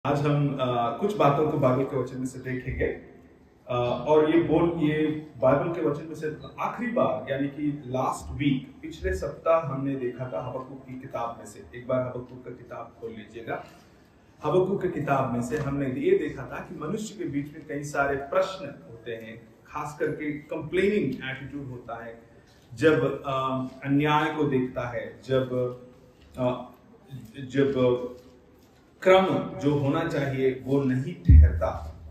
आज हम कुछ बातों को बाइबल के वचन में से देखेंगे और ये बाइबल के वचन में से आखिरी बार यानी कि लास्ट वीक पिछले सप्ताह हमने देखा था हबक्कुक की किताब में से। एक बार हबक्कुक का किताब खोल लीजिएगा। हबक्कुक की किताब में से हमने ये देखा था कि मनुष्य के बीच में कई सारे प्रश्न होते हैं, खास करके कंप्लेनिंग एटीट्यूड होता है जब अन्याय को देखता है, जब क्रम जो होना चाहिए वो नहीं ठहरता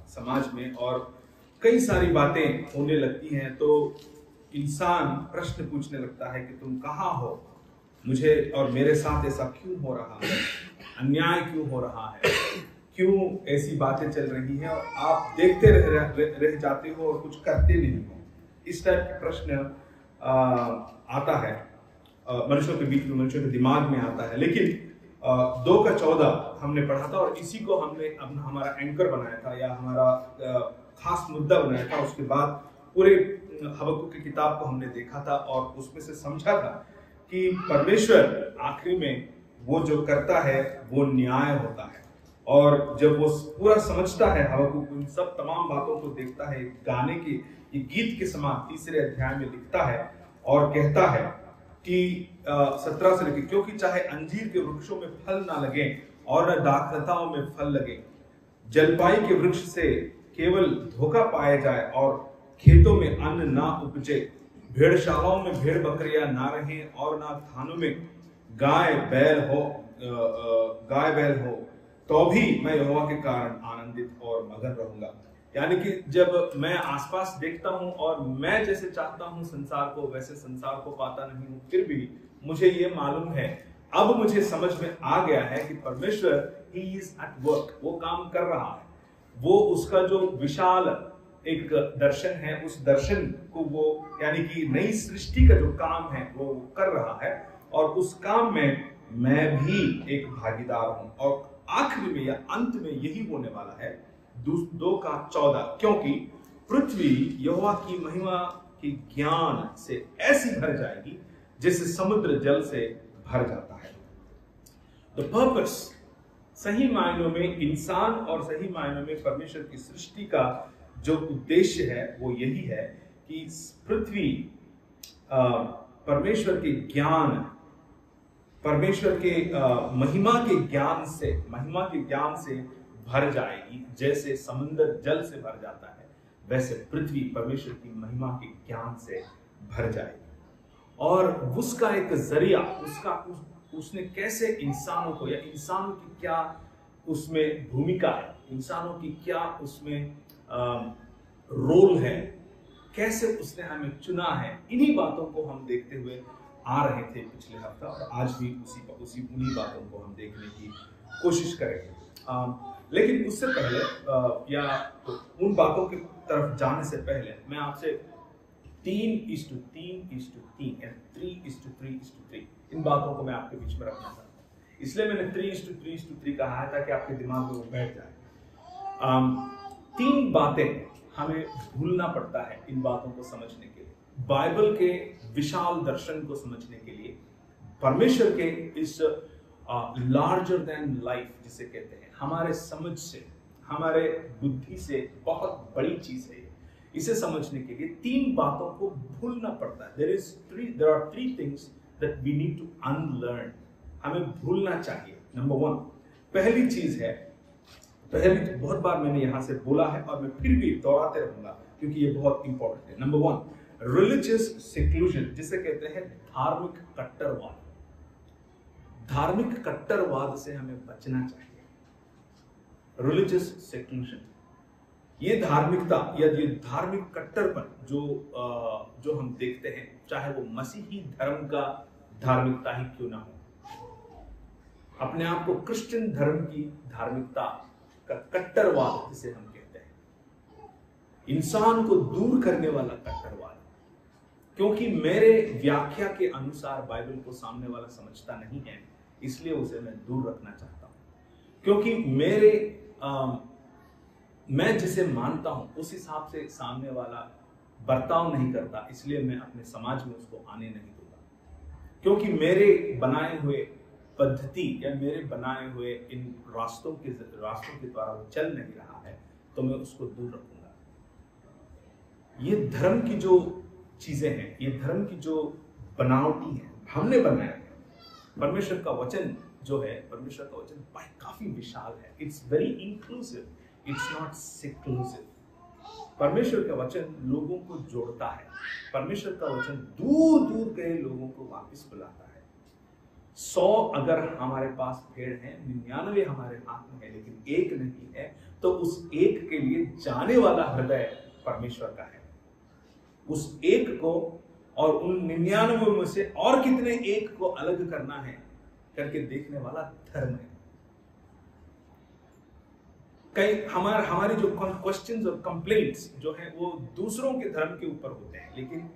समाज में और कई सारी बातें होने लगती हैं, तो इंसान प्रश्न पूछने लगता है कि तुम कहाँ हो, मुझे और मेरे साथ ऐसा क्यों हो रहा है, अन्याय क्यों हो रहा है, क्यों ऐसी बातें चल रही हैं और आप देखते रह जाते हो और कुछ करते नहीं हो। इस टाइप के प्रश्न आता है मनुष्यों के बीच में, मनुष्यों के दिमाग में आता है। लेकिन 2:14 हमने पढ़ा था और इसी को हमने अपना हमारा एंकर बनाया था या हमारा खास मुद्दा बनाया था। उसके बाद पूरे हबक्कुक की किताब को हमने देखा था और उसमें से समझा था कि परमेश्वर आखिरी में वो जो करता है वो न्याय होता है। और जब वो पूरा समझता है, हबक्कुक उन सब तमाम बातों को देखता है, गाने के ये गीत के समान 3 अध्याय में लिखता है और कहता है कि 17 से लेकर, क्योंकि चाहे अंजीर के वृक्षों में फल ना लगे और न दाखलताओं में फल लगे, जलपाई के वृक्ष से केवल धोखा पाया जाए और खेतों में अन्न ना उपजे, भेड़शालाओं में भेड़ बकरियां ना रहे और ना थानों में गाय बैल हो, तो भी मैं यहोवा के कारण आनंदित और मगन रहूंगा। यानी कि जब मैं आसपास देखता हूं और मैं जैसे चाहता हूं संसार को, वैसे संसार को पाता नहीं हूं, फिर भी मुझे ये मालूम है, अब मुझे समझ में आ गया है कि परमेश्वर ही इज एट वर्क, वो काम कर रहा है। वो उसका जो विशाल एक दर्शन है, उस दर्शन को वो यानी कि नई सृष्टि का जो काम है वो कर रहा है और उस काम में मैं भी एक भागीदार हूं। और आखिर में या अंत में यही होने वाला है 2:14, क्योंकि पृथ्वी यहोवा की महिमा के ज्ञान से ऐसी भर जाएगी जैसे समुद्र जल से भर जाता है। द पर्पस, सही मायनों में इंसान और सही मायनों में परमेश्वर की सृष्टि का जो उद्देश्य है वो यही है कि पृथ्वी परमेश्वर के ज्ञान, परमेश्वर के महिमा के ज्ञान से भर जाएगी। जैसे समुद्र जल से भर जाता है, वैसे पृथ्वी परमेश्वर की महिमा के ज्ञान से भर जाएगी। और उसका एक जरिया, उसने कैसे इंसानों को, या इंसानों की क्या उसमें भूमिका है, इंसानों की क्या उसमें रोल है, कैसे उसने हमें चुना है, इन्हीं बातों को हम देखते हुए आ रहे थे पिछले हफ्ता और आज भी उन्हीं बातों को हम देखने की कोशिश करेंगे। लेकिन उससे पहले या उन बातों की तरफ जाने से पहले मैं आपसे 3:3:3 या 3:3:3 इन बातों को मैं आपके बीच में रखना चाहता हूँ। इसलिए मैंने 3:3:3 कहा है ताकि आपके दिमाग में वो बैठ जाए। 3 बातें हमें भूलना पड़ता है इन बातों को समझने के लिए, बाइबल के विशाल दर्शन को समझने के लिए, परमेश्वर के इस लार्जर देन लाइफ जिसे कहते हैं, हमारे समझ से, हमारे बुद्धि से बहुत बड़ी चीज है। इसे समझने के लिए 3 बातों को भूलना पड़ता है। There are 3 things that we need to unlearn. हमें भूलना चाहिए। नंबर 1, पहली चीज है, बहुत बार मैंने यहां से बोला है और मैं फिर भी दोहराते रहूंगा क्योंकि ये बहुत इंपॉर्टेंट है। नंबर 1, रिलीजियस सेक्लूजन, जिसे कहते हैं धार्मिक कट्टरवाद। धार्मिक कट्टरवाद से हमें बचना चाहिए। रिलीजियस सेक्लूजन, ये धार्मिकता या ये धार्मिक कट्टरपन जो हम देखते हैं, चाहे वो मसीही धर्म का धार्मिकता ही क्यों ना हो, अपने आप को क्रिश्चियन धर्म की धार्मिकता का कट्टरवाद जिसे हम कहते हैं, इंसान को दूर करने वाला कट्टरवाद, क्योंकि मेरे व्याख्या के अनुसार बाइबल को सामने वाला समझता नहीं है, इसलिए उसे मैं दूर रखना चाहता हूं। क्योंकि मैं जिसे मानता हूं उस हिसाब से सामने वाला बर्ताव नहीं करता, इसलिए मैं अपने समाज में उसको आने नहीं दूंगा। क्योंकि मेरे बनाए हुए पद्धति या मेरे बनाए हुए इन रास्तों के द्वारा वो चल नहीं रहा है तो मैं उसको दूर रखूंगा। ये धर्म की जो चीजें हैं, ये धर्म की जो बनावटी है, हमने बनाया है। परमेश्वर का वचन जो है, परमेश्वर का वचन काफी विशाल है। It's very inclusive, it's not seclusive. परमेश्वर का वचन लोगों को जोड़ता है। परमेश्वर का वचन दूर दूर गए लोगों को वापस बुलाता है। 100 अगर हमारे पास भेड़ हैं, 99 हमारे हाथ में है, लेकिन एक नहीं है, तो उस एक के लिए जाने वाला हृदय परमेश्वर का है। उस एक को और उन 99 में से और कितने एक को अलग करना है करके देखने वाला धर्म है। कई हमारी जो क्वेश्चंस और कंप्लेंट्स जो है वो दूसरों के धर्म के ऊपर होते हैं, लेकिन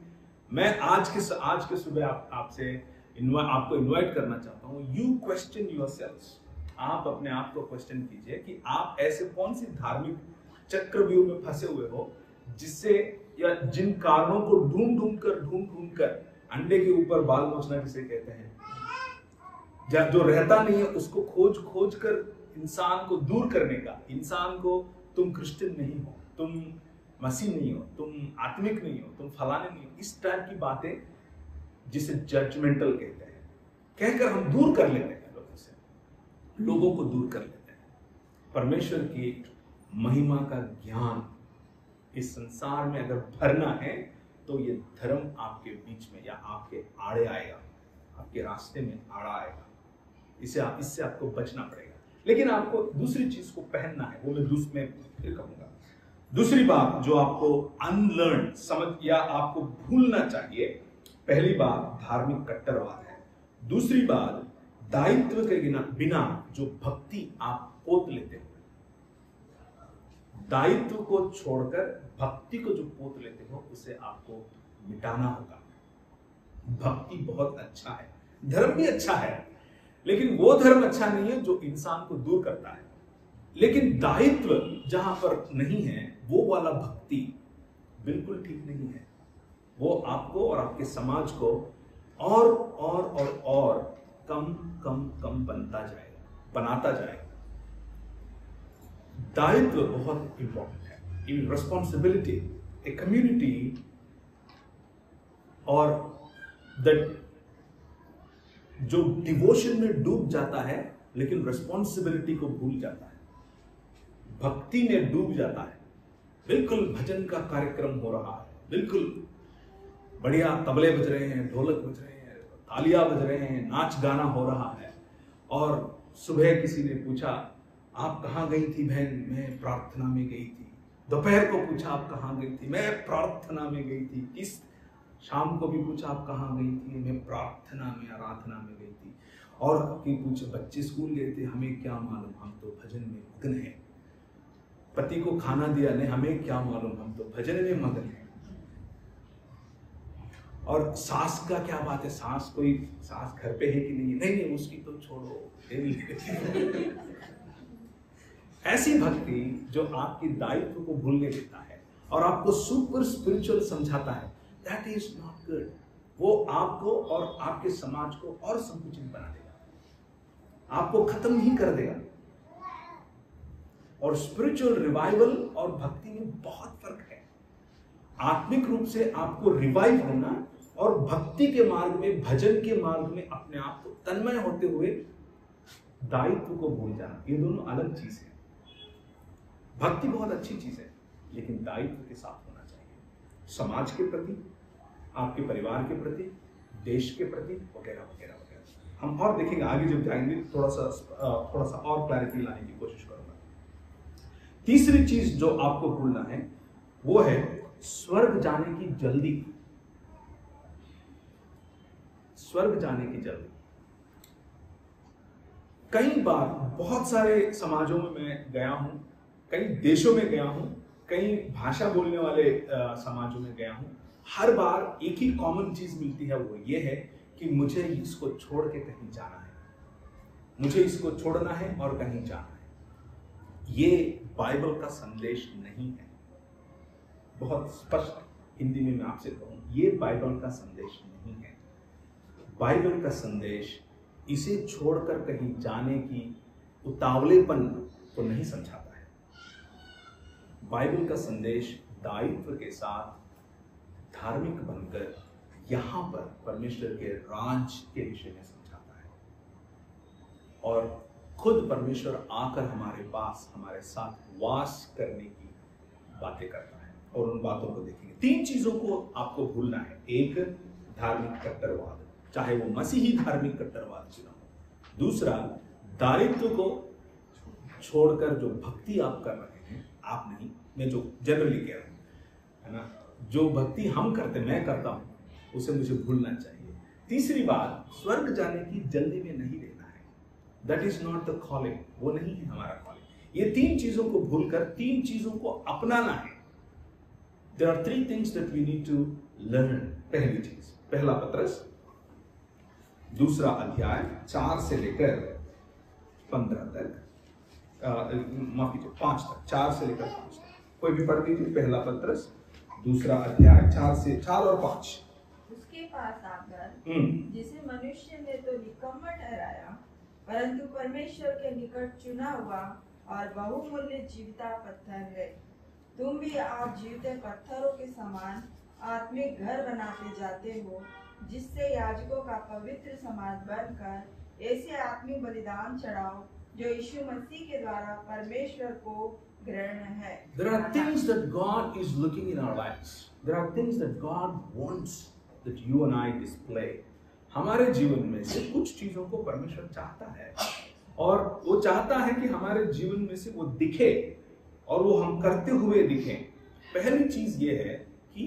मैं आज के सुबह आपसे आपको इनवाइट करना चाहता हूं, यू क्वेश्चन योरसेल्व्स। आप अपने आप को क्वेश्चन कीजिए कि आप ऐसे कौन सी धार्मिक चक्रव्यूह में फंसे हुए हो जिससे, या जिन कारणों को ढूंढ कर अंडे के ऊपर बाल नोचना जिसे कहते हैं, जो रहता नहीं है उसको खोज कर इंसान को दूर करने का, इंसान को तुम क्रिश्चियन नहीं हो, तुम मसीह नहीं हो, तुम आत्मिक नहीं हो, तुम फलाने नहीं हो, इस टाइप की बातें जिसे जजमेंटल कहते हैं, कहकर हम दूर कर लेते हैं लोगों को दूर कर लेते हैं। परमेश्वर की महिमा का ज्ञान इस संसार में अगर भरना है तो ये धर्म आपके बीच में या आपके आड़े आएगा, आपके रास्ते में आड़ा आएगा। इससे आपको बचना पड़ेगा। लेकिन आपको दूसरी चीज को पहनना है, वो मैं फिर कहूंगा। दूसरी बात जो आपको अनलर्न समझ या आपको भूलना चाहिए, पहली बात धार्मिक कट्टरवाद है। दूसरी बात दायित्व के बिना जो भक्ति आप पोत लेते हो, दायित्व को छोड़कर भक्ति को जो पोत लेते हो उसे आपको मिटाना होगा। भक्ति बहुत अच्छा है, धर्म भी अच्छा है, लेकिन वो धर्म अच्छा नहीं है जो इंसान को दूर करता है। लेकिन दायित्व जहां पर नहीं है वो वाला भक्ति बिल्कुल ठीक नहीं है। वो आपको और आपके समाज को और कम बनाता जाएगा। दायित्व बहुत इंपॉर्टेंट है। इन रिस्पॉन्सिबिलिटी, ए कम्युनिटी और द जो डिवोशन में डूब जाता है लेकिन रिस्पॉन्सिबिलिटी को भूल जाता है, भक्ति में डूब जाता है। बिल्कुल भजन का कार्यक्रम हो रहा है, बिल्कुल बढ़िया तबले बज रहे हैं, ढोलक बज रहे हैं, तालियां बज रहे हैं, नाच गाना हो रहा है, और सुबह किसी ने पूछा आप कहाँ गई थी बहन, मैं प्रार्थना में गई थी। दोपहर को पूछा आप कहाँ गई थी, मैं प्रार्थना में गई थी। इस शाम को भी पूछा आप कहाँ गई थी, मैं प्रार्थना में आराधना में गई थी। और कि पूछे बच्चे स्कूल गए थे, हमें क्या मालूम, हम तो भजन में मगन हैं। पति को खाना दिया, नहीं हमें क्या मालूम, हम तो भजन में मगन हैं। और सास का क्या बात है, सास घर पे है कि नहीं, नहीं उसकी तो छोड़ो। ऐसी भक्ति जो आपकी दायित्व को भूलने देता है और आपको सुपर स्पिरिचुअल समझाता है, दैट इज नॉट गुड। वो आपको और आपके समाज को और संकुचित बना देगा, आपको खत्म ही कर देगा। और स्पिरिचुअल रिवाइवल और भक्ति में बहुत फर्क है। आत्मिक रूप से आपको रिवाइव होना और भक्ति के मार्ग में, भजन के मार्ग में अपने आप को तन्मय होते हुए दायित्व को भूल जाना, ये दोनों अलग चीज है। भक्ति बहुत अच्छी चीज है, लेकिन दायित्व के साथ होना चाहिए, समाज के प्रति, आपके परिवार के प्रति, देश के प्रति, वगैरह वगैरह वगैरह। हम और देखेंगे आगे जब जाएंगे, थोड़ा सा और क्लैरिटी लाने की कोशिश करूंगा। तीसरी चीज जो आपको भूलना है वो है स्वर्ग जाने की जल्दी। स्वर्ग जाने की जल्दी। कई बार बहुत सारे समाजों में मैं गया हूं, कई देशों में गया हूं, कई भाषा बोलने वाले समाजों में गया हूं। हर बार एक ही कॉमन चीज मिलती है, वो ये है कि मुझे इसको छोड़ के कहीं जाना है, मुझे इसको छोड़ना है और कहीं जाना है। ये बाइबल का संदेश नहीं है। बहुत स्पष्ट हिंदी में मैं आपसे कहूं, ये बाइबल का संदेश नहीं है। बाइबल का संदेश इसे छोड़कर कहीं जाने की उतावलेपन को नहीं समझाता है। बाइबल का संदेश दायित्व के साथ धार्मिक बनकर यहां पर परमेश्वर के राज के विषय में समझाता है, और खुद परमेश्वर आकर हमारे पास हमारे साथ वास करने की बातें करता है। और उन बातों को देखेंगे। 3 चीजों को आपको भूलना है। एक, धार्मिक कट्टरवाद, चाहे वो मसीही धार्मिक कट्टरवाद क्यों ना हो। दूसरा, दारिद्र को छोड़कर जो भक्ति आप कर रहे हैं, आप नहीं, मैं जो जनरली कह रहा हूं, है ना, जो भक्ति हम करते, मैं करता हूं, उसे मुझे भूलना चाहिए। तीसरी बात, स्वर्ग जाने की जल्दी में नहीं रहना है। That is not the calling, वो नहीं है हमारा कॉलिंग। ये 3 चीजों को भूलकर 3 चीजों को अपनाना है। There are 3 things that we need to learn. पहली चीज, पहला पत्रस, दूसरा अध्याय 4 से लेकर 15 तक, माफ कीजिए 5 तक, 4 से लेकर 5 तक। कोई भी पढ़ लीजिए। पहला पत्रस, दूसरा अध्याय 4 और 5। उसके पास आकर जिसे मनुष्य ने तो निकम्मा ठहराया, परंतु परमेश्वर के निकट चुना हुआ और बहुमूल्य जीवता पत्थर है। तुम भी आप जीवते पत्थरों के समान आत्मिक घर बनाते जाते हो, जिससे याजकों का पवित्र समाज बनकर ऐसे आत्मिक बलिदान चढ़ाओ जो यीशु मसीह के द्वारा परमेश्वर को ग्रहण है। There are things that God is looking in our lives. There are things that God wants that you and I display. हमारे जीवन में से कुछ चीजों को परमेश्वर चाहता है, और वो चाहता है कि हमारे जीवन में से वो दिखे और वो हम करते हुए दिखें। पहली चीज ये है कि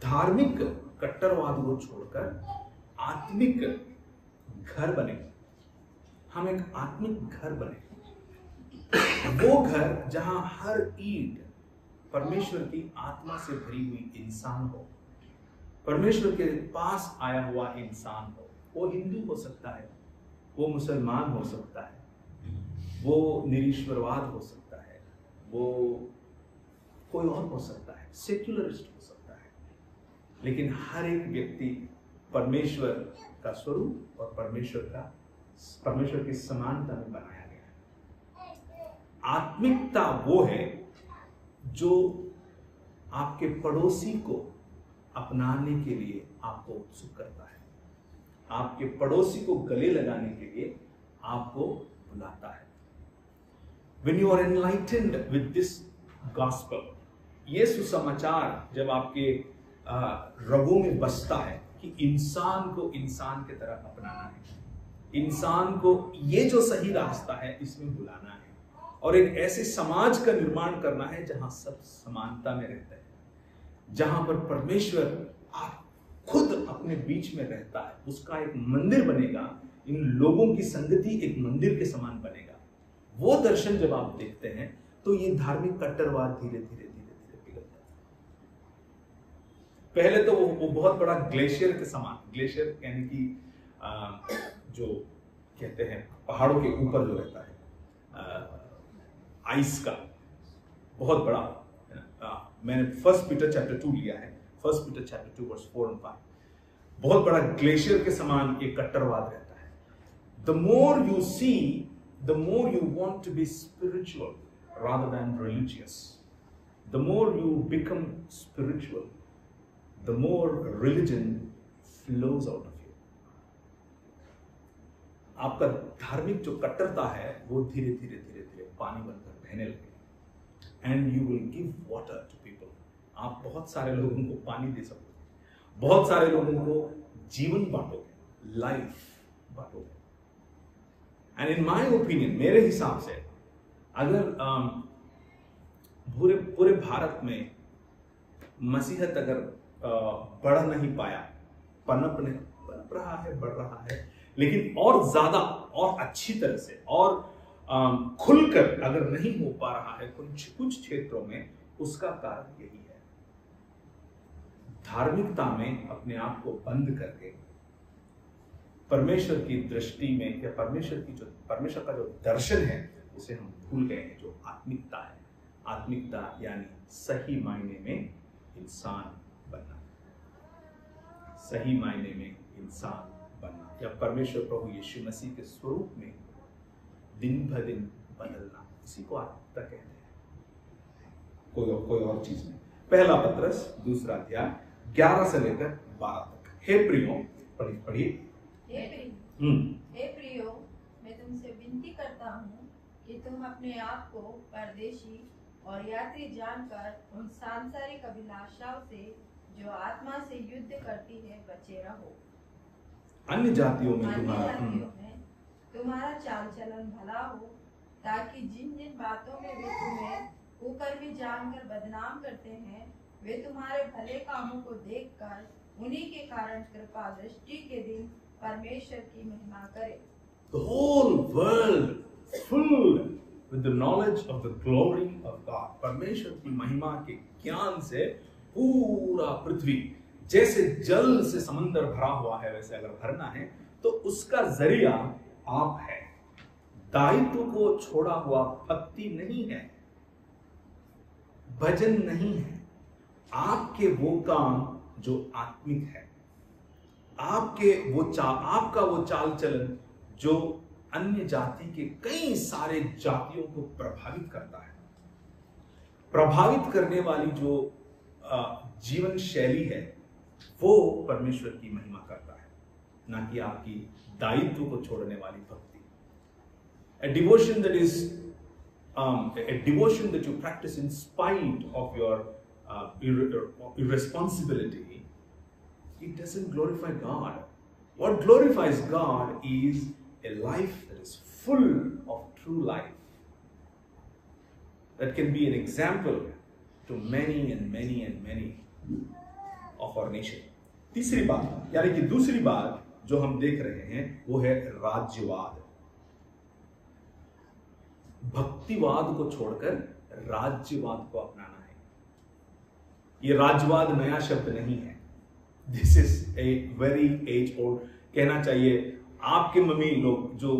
धार्मिक कट्टरवाद को छोड़कर आत्मिक घर बने। हम एक आत्मिक घर बने, वो घर जहां हर ईंट परमेश्वर की आत्मा से भरी हुई इंसान हो, परमेश्वर के पास आया हुआ इंसान हो। वो हिंदू हो सकता है, वो मुसलमान हो सकता है, वो निरीश्वरवाद हो सकता है, वो कोई और हो सकता है, सेक्युलरिस्ट हो सकता है, लेकिन हर एक व्यक्ति परमेश्वर का स्वरूप और परमेश्वर की समानता में बनाया गया है। आत्मिकता वो है जो आपके पड़ोसी को अपनाने के लिए आपको उत्सुक करता है, आपके पड़ोसी को गले लगाने के लिए आपको बुलाता है। When you are enlightened with this gospel, ये सुसमाचार जब आपके रगों में बसता है कि इंसान को इंसान की तरह अपनाना है, इंसान को ये जो सही रास्ता है इसमें बुलाना है, और एक ऐसे समाज का निर्माण करना है जहां सब समानता में रहते हैं, जहां पर परमेश्वर आप खुद अपने बीच में रहता है, उसका एक मंदिर बनेगा। इन लोगों की संगति एक मंदिर के समान बनेगा। वो दर्शन जब आप देखते हैं तो ये धार्मिक कट्टरवाद धीरे धीरे पिघलता है। पहले तो वो बहुत बड़ा ग्लेशियर के समान, ग्लेशियर यानी कि जो कहते हैं पहाड़ों के ऊपर जो रहता है, आइस का बहुत बड़ा, मैंने 1 पीटर चैप्टर 2 लिया है, 1 पीटर चैप्टर 2 वर्स 4 और 5। बहुत बड़ा ग्लेशियर के समान एक कट्टरवाद रहता है। The more you see, the more you want to be spiritual rather than religious, the more you become spiritual, the more religion flows out of you. आपका धार्मिक जो कट्टरता है वो धीरे धीरे पानी बनकर बहने लगे। And you will give water to people. आप बहुत सारे लोगों को पानी दे सकोगे, बहुत सारे लोगों को जीवन बांटोगे, लाइफ बांटोगे। एंड इन माई ओपिनियन, मेरे हिसाब से अगर पूरे भारत में मसीहत अगर बढ़ नहीं पाया, पनप रहा है, बढ़ रहा है, लेकिन और ज्यादा और अच्छी तरह से और खुलकर अगर नहीं हो पा रहा है कुछ क्षेत्रों में, उसका कारण यही है। धार्मिकता में अपने आप को बंद करके परमेश्वर की दृष्टि में या परमेश्वर का जो दर्शन है उसे हम भूल गए हैं, जो आत्मिकता है। आत्मिकता यानी सही मायने में इंसान बनना, सही मायने में इंसान बनना या परमेश्वर प्रभु यीशु मसीह के स्वरूप में दिन ब दिन बदलना, इसी को आत्मिकता कहते हैं, कोई और चीज नहीं। पहला पत्रस 2 अध्याय 11 से लेकर 12 तक। हे प्रियो, पढ़िए। हे प्रियो, मैं तुमसे विनती करता हूँ कि तुम अपने आप को परदेशी और यात्री जानकर उन सांसारिक अभिलाषाओं से जो आत्मा से युद्ध करती है बचे रहो। अन्य जातियों में तुम्हारा चाल चलन भला हो, ताकि जिन जिन बातों में वे तुम्हें कुकर्मी जानकर बदनाम करते हैं, वे तुम्हारे भले कामों को देखकर उन्हीं के कारण कृपा दृष्टि के दिन परमेश्वर की महिमा करे। The whole world full with the knowledge of the glory of God. परमेश्वर की महिमा के ज्ञान से पूरा पृथ्वी जैसे जल से समंदर भरा हुआ है, वैसे अगर भरना है तो उसका जरिया आप है। दायित्व को छोड़ा हुआ भक्ति नहीं है, भजन नहीं है, आपके वो काम जो आत्मिक है, आपका वो चाल चलन जो अन्य जाति के कई सारे जातियों को प्रभावित करता है। प्रभावित करने वाली जो जीवन शैली है वो परमेश्वर की महिमा करता है, ना कि आपकी दायित्व को छोड़ने वाली भक्ति। A devotion that you practice in spite of your irresponsibility, it doesn't glorify God. What glorifies God is a life that is full of true life, that can be an example to many and many and many of our nation. तीसरी बात, यानी कि दूसरी बात जो हम देख रहे हैं वो है राज्यवाद। भक्तिवाद को छोड़कर राज्यवाद को अपनाना है। ये राज्यवाद नया शब्द नहीं है। This is a very age old, कहना चाहिए आपके मम्मी लोग जो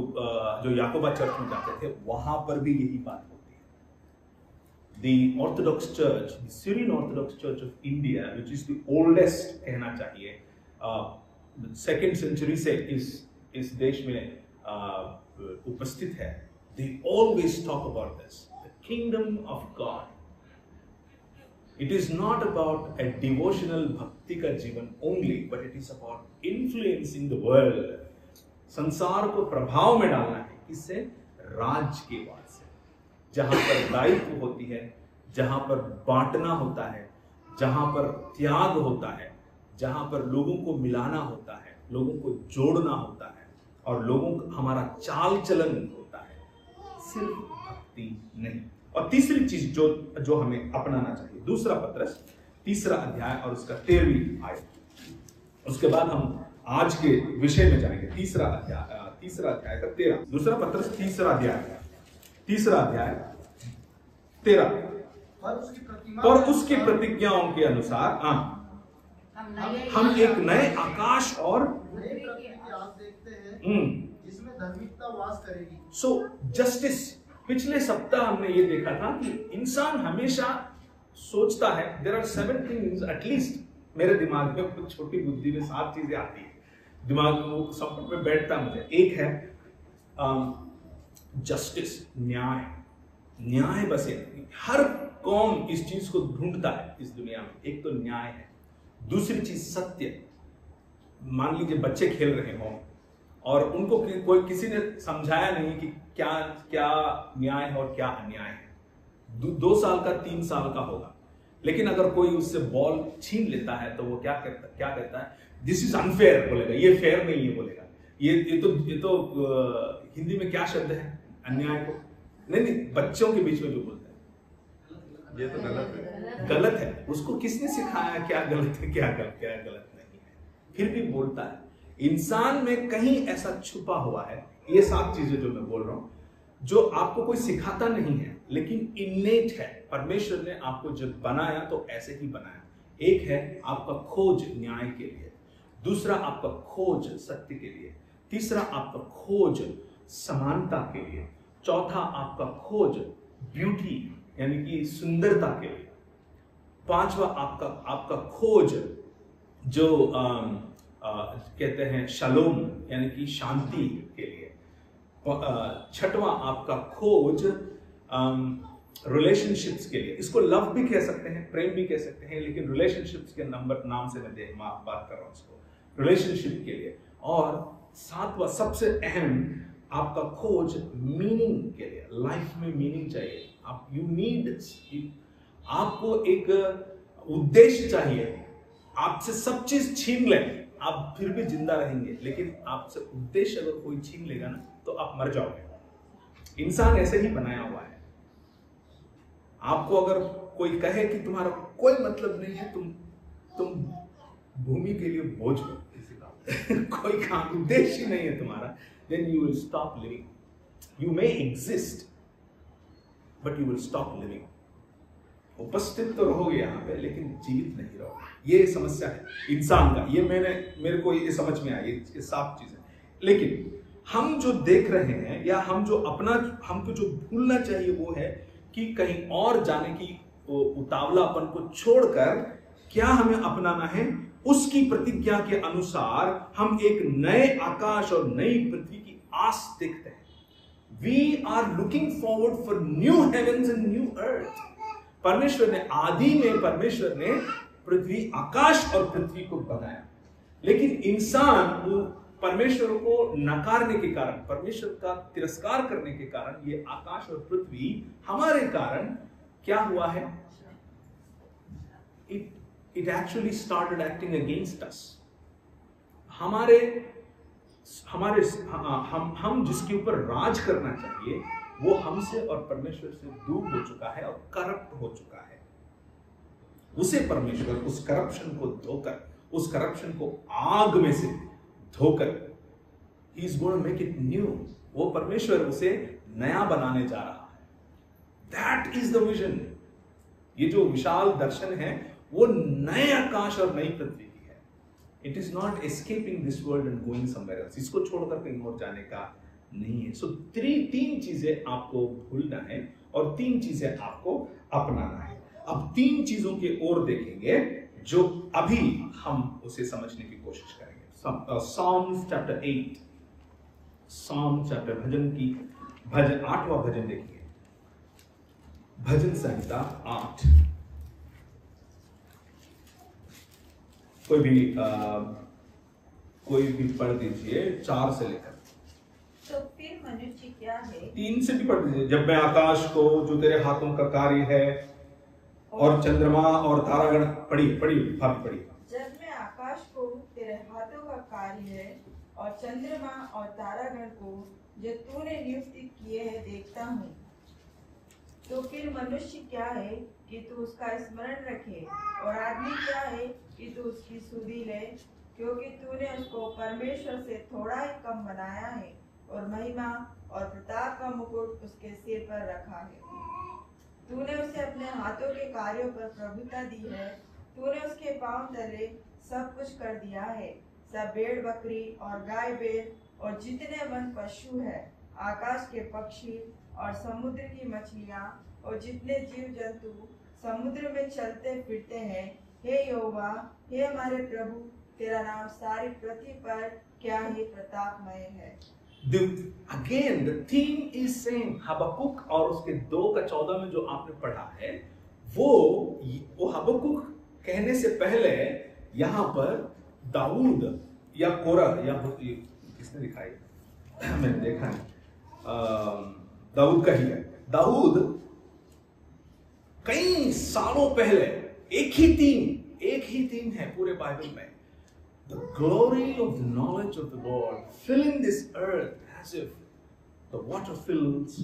याकोबा चर्च में जाते थे वहां पर भी यही बात होती है। The Orthodox Church, the Syrian Orthodox Church of India, which is the oldest कहना चाहिए, 2nd century से इस देश में उपस्थित है। They always talk about this, the kingdom of God. It is not about a devotional bhakti का जीवन only, but it is about influencing the world. संसार को प्रभाव में डालना है, किससे? राज के वाद से, जहां पर दायित्व होती है, जहां पर बांटना होता है, जहां पर त्याग होता है, जहां पर लोगों को मिलाना होता है, लोगों को जोड़ना होता है और लोगों का हमारा चाल चलन होता है, सिर्फ भक्ति नहीं। और तीसरी चीज जो हमें अपनाना चाहिए, दूसरा पत्रस 3 अध्याय और उसका 13वीं आयत। उसके बाद हम आज के विषय में जाएंगे। 3 अध्याय का 13, दूसरा पत्रस 3 अध्याय 13। और उसकी प्रतिज्ञाओं के अनुसार हम एक नए आकाश और देखते हैं जिसमें धार्मिकता वास करेगी। सो जस्टिस, पिछले सप्ताह हमने ये देखा था कि इंसान हमेशा सोचता है, देयर आर 7 थिंग्स एटलीस्ट, मेरे दिमाग में कुछ छोटी बुद्धि में 7 चीजें आती है, दिमाग में वो सब में बैठता मुझे। एक है जस्टिस, न्याय बसे। हर कौम इस चीज को ढूंढता है इस दुनिया में। एक तो न्याय है, दूसरी चीज सत्य। मान लीजिए बच्चे खेल रहे हों और उनको कोई किसी ने समझाया नहीं कि क्या क्या न्याय है और क्या अन्याय है। 2 साल का 3 साल का होगा, लेकिन अगर कोई उससे बॉल छीन लेता है तो वो क्या कहता है, दिस इज अनफेयर बोलेगा, ये फेयर नहीं है बोलेगा। ये तो हिंदी में क्या शब्द है अन्याय को? नहीं, बच्चों के बीच में जो बोलते हैं ये तो गलत है। उसको किसने सिखाया क्या गलत है क्या गलत नहीं है, फिर भी बोलता है। इंसान में कहीं ऐसा छुपा हुआ है, ये 7 चीजें जो मैं बोल रहा हूं, जो आपको कोई सिखाता नहीं है लेकिन इन्नेट है। परमेश्वर ने आपको जब बनाया तो ऐसे ही बनाया। एक है आपका खोज न्याय के लिए, दूसरा आपका खोज सत्य के लिए, तीसरा आपका खोज समानता के लिए, चौथा आपका खोज ब्यूटी यानी कि सुंदरता के लिए, पांचवा आपका खोज जो कहते हैं शलोम यानी कि शांति के लिए। छठवां आपका खोज रिलेशनशिप्स के लिए। इसको लव भी कह सकते हैं, प्रेम भी कह सकते हैं, लेकिन रिलेशनशिप्स के नाम से मैं बात कर रहा हूं इसको, रिलेशनशिप के लिए। और सातवां सबसे अहम आपका खोज मीनिंग के लिए। लाइफ में मीनिंग चाहिए, आप यू नीड, आपको एक उद्देश्य चाहिए। आपसे सब चीज छीन ले आप फिर भी जिंदा रहेंगे, लेकिन आपसे उद्देश्य अगर कोई छीन लेगा ना तो आप मर जाओगे। इंसान ऐसे ही बनाया हुआ है। आपको अगर कोई कहे कि तुम्हारा कोई मतलब नहीं है, तुम भूमि के लिए बोझ हो, कोई काम उद्देश्य नहीं है तुम्हारा, then you will stop living. You may exist, but you will stop living. उपस्थित तो रहोगे यहाँ पे, लेकिन जीवित नहीं रहोगे। ये समस्या है इंसान का। ये मेरे को ये समझ में आई, ये साफ चीज है। लेकिन हम जो देख रहे हैं, या हमको जो भूलना चाहिए वो है कि कहीं और जाने की उतावलापन को छोड़कर क्या हमें अपनाना है, उसकी प्रतिज्ञा के अनुसार हम एक नए आकाश और नई पृथ्वी की आस देखते हैं। We are looking forward for new heavens and new earth. परमेश्वर ने आदि में पृथ्वी, आकाश और पृथ्वी को बनाया, लेकिन इंसान परमेश्वर को नकारने के कारण, परमेश्वर का तिरस्कार करने के कारण, ये आकाश और पृथ्वी हमारे कारण क्या हुआ है? It actually started acting against us. हम जिसके ऊपर राज करना चाहिए वो हमसे और परमेश्वर से दूर हो चुका है और करप्ट हो चुका है। उसे परमेश्वर उस करप्शन को धोकर, उस करप्शन को आग में से धोकर, He is going to make it new. वो परमेश्वर उसे नया बनाने जा रहा है। That is the vision. ये जो विशाल दर्शन है वो नए आकाश और नई पृथ्वी की है। It is not escaping this world and going somewhere else. इसको छोड़कर कहीं और जाने का नहीं है। So तीन चीजें आपको भूलना है और 3 चीजें आपको अपनाना है। अब 3 चीजों के ओर देखेंगे जो अभी हम उसे समझने की कोशिश करेंगे। Psalms chapter 8, Psalm chapter भजन 8वां भजन देखिए, भजन संहिता 8। कोई भी पढ़ दीजिए 4 से लेकर। तो फिर मनुष्य क्या है? 3 से भी पढ़ दीजिए। जब मैं आकाश को, जो तेरे हाथों का कार्य है, और चंद्रमा और तारागण, पढ़िए। जब मैं आकाश को, तेरे हाथों का कार्य है, और चंद्रमा और तारागण को जो तूने नियुक्त किए हैं देखता हूँ, तो फिर मनुष्य क्या है कि तू उसका स्मरण रखे, और आदमी क्या है कि तू उसकी सुधि ले, क्योंकि तूने उसको परमेश्वर से थोड़ा ही कम बनाया है, और महिमा और प्रताप का मुकुट उसके सिर पर रखा है। तूने उसे अपने हाथों के कार्यों पर प्रभुता दी है, तूने उसके पांव तले सब कुछ कर दिया है। सब भेड़ बकरी और गाय बैल और जितने वन पशु है, आकाश के पक्षी और समुद्र की मछलियां और जितने जीव जंतु समुद्र में चलते फिरते हैं, हे यहोवा, हे हमारे प्रभु, तेरा नाम सारी पृथ्वी पर क्या ही प्रतापमय है। Again, the theme is same. हबक्कुक और उसके 2:14 में जो आपने पढ़ा है, वो हबक्कुक कहने से पहले यहाँ पर दाऊद या कोरह, या किसने दिखाई, मैंने देखा है, दाऊद का ही है। दाऊद कई सालों पहले एक ही थीम है पूरे बाइबल में, the glory of the knowledge of the Lord filling this earth as if the water fills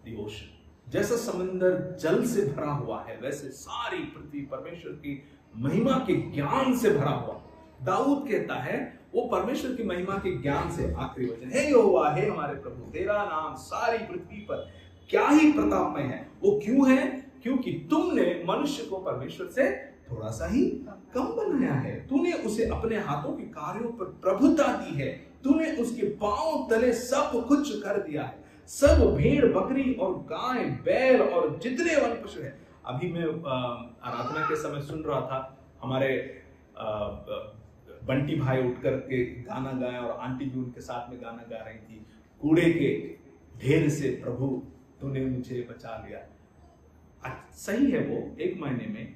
the ocean. जैसा समंदर जल से भरा हुआ है, वैसे सारी पृथ्वी परमेश्वर की महिमा के ज्ञान से भरा हुआ। दाऊद कहता है वो परमेश्वर की महिमा के ज्ञान से, आखिरी वचन, हे यहोवा, हे हमारे प्रभु, तेरा नाम सारी पृथ्वी पर क्या ही प्रतापमय है। वो क्यों है? क्योंकि तुमने मनुष्य को परमेश्वर से थोड़ा सा ही कम बनाया है। तूने उसे अपने हाथों के कार्यों पर प्रभुता दी है, तूने उसके पांव तले सब कुछ कर दिया है। सब भेड़ बकरी और गाय बैल और जितने वन पशु है। अभी मैं आराधना के समय सुन रहा था, हमारे बंटी भाई उठ करके गाना गाया और आंटी भी उनके साथ में गाना गा रही थी, कूड़े के ढेर से प्रभु तूने मुझे बचा लिया। सही है वो एक मायने में,